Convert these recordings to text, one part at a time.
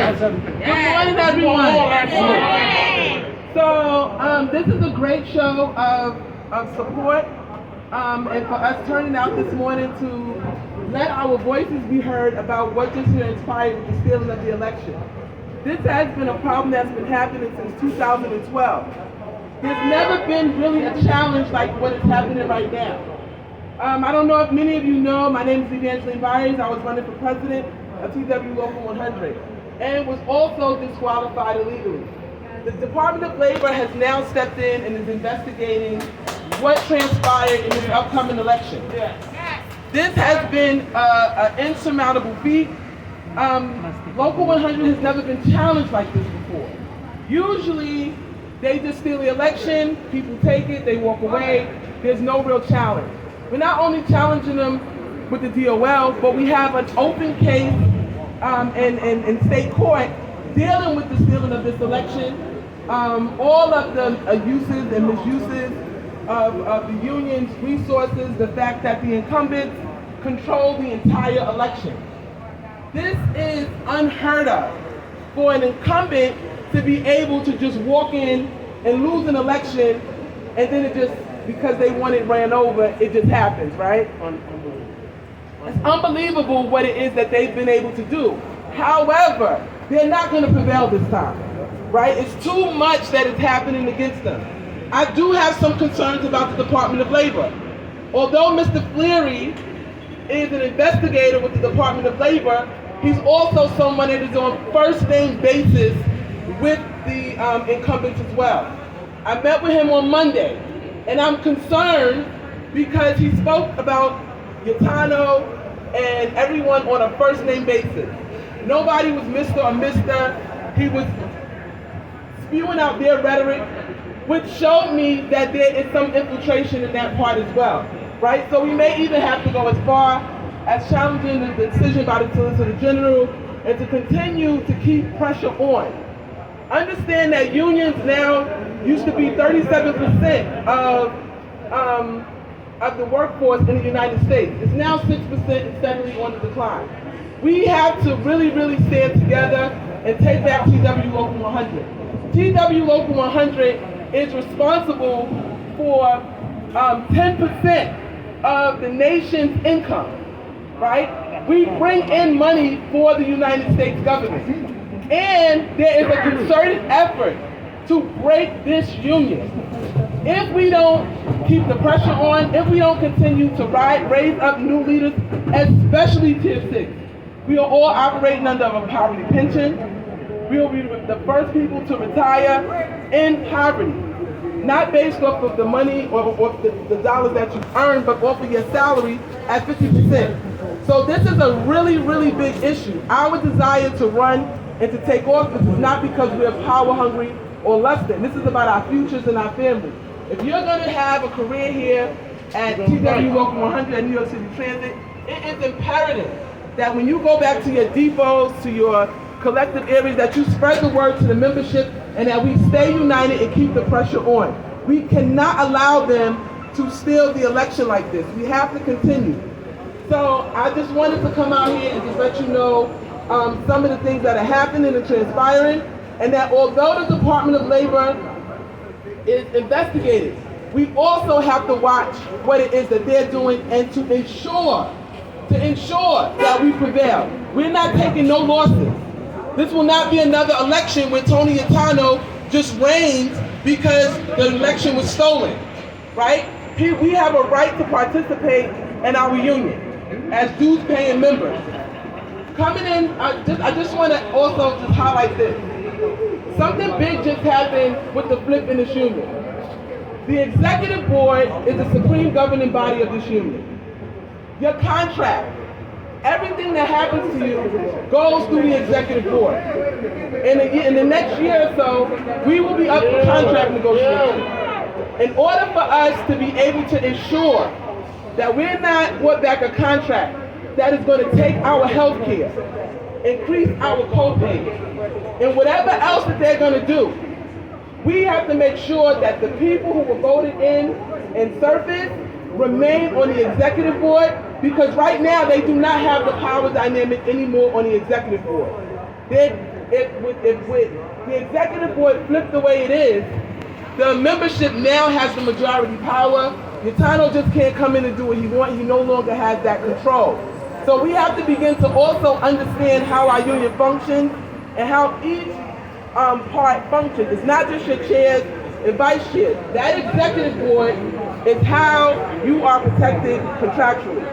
Good morning, everyone. So this is a great show of support and for us turning out this morning to let our voices be heard about what just transpired with the stealing of the election. This has been a problem that's been happening since 2012. There's never been really a challenge like what is happening right now. I don't know if many of you know, my name is Evangeline Byers. I was running for president of TW Local 100 and was also disqualified illegally. The Department of Labor has now stepped in and is investigating what transpired in this upcoming election. This has been an insurmountable feat. Local 100 has never been challenged like this before. Usually, they just steal the election, people take it, they walk away, there's no real challenge. We're not only challenging them with the DOL, but we have an open case in state court dealing with the stealing of this election, all of the uses and misuses of the union's resources, the fact that the incumbents control the entire election. This is unheard of for an incumbent to be able to just walk in and lose an election and then it just, because they want it ran over, it just happens, right? It's unbelievable what it is that they've been able to do. However, they're not going to prevail this time, right? It's too much that is happening against them. I do have some concerns about the Department of Labor. Although Mr. Fleary is an investigator with the Department of Labor, he's also someone that is on first name basis with the incumbents as well. I met with him on Monday, and I'm concerned because he spoke about Yatano and everyone on a first name basis. Nobody was Mr. or Mr. He was spewing out their rhetoric, which showed me that there is some infiltration in that part as well, right? So we may even have to go as far as challenging the decision by the Solicitor General and to continue to keep pressure on. Understand that unions now used to be 37% of the workforce in the United States. It's now 6% and steadily on the decline. We have to really, really stand together and take back TW Local 100. TW Local 100 is responsible for 10% of the nation's income, right? We bring in money for the United States government. And there is a concerted effort to break this union. If we don't keep the pressure on, if we don't continue to raise up new leaders, especially Tier 6, we are all operating under a poverty pension. We will be the first people to retire in poverty, not based off of the money or the dollars that you earn, but off of your salary at 50%. So this is a really, really big issue. Our desire to run and to take office is not because we're power hungry or lusting. This is about our futures and our families. If you're going to have a career here at TW Local 100 and New York City Transit, it is imperative that when you go back to your depots, to your collective areas, that you spread the word to the membership and that we stay united and keep the pressure on. We cannot allow them to steal the election like this. We have to continue. So I just wanted to come out here and just let you know some of the things that are happening and transpiring, and that although the Department of Labor is investigating, we also have to watch what it is that they're doing and to ensure that we prevail. We're not taking no losses. This will not be another election where Tony Yatano just reigns because the election was stolen, right? We have a right to participate in our union as dues-paying members. Coming in, I just want to also just highlight this. Something big just happened with the flip in this union. The executive board is the supreme governing body of this union. Your contract, everything that happens to you goes through the executive board. In the next year or so, we will be up for contract negotiations. In order for us to be able to ensure that we're not brought back a contract that is going to take our health care, increase our co-pays, and whatever else that they're going to do, we have to make sure that the people who were voted in surface remain on the executive board, because right now they do not have the power dynamic anymore on the executive board. if with the executive board flipped the way it is, the membership now has the majority power. Gaetano just can't come in and do what he wants. He no longer has that control. So we have to begin to also understand how our union functions and how each part functions. It's not just your chairs and vice chairs. That executive board is how you are protected contractually.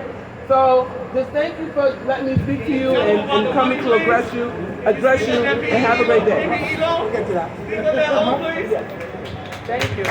So just thank you for letting me speak to you and coming to address you, and have a great day. Thank you.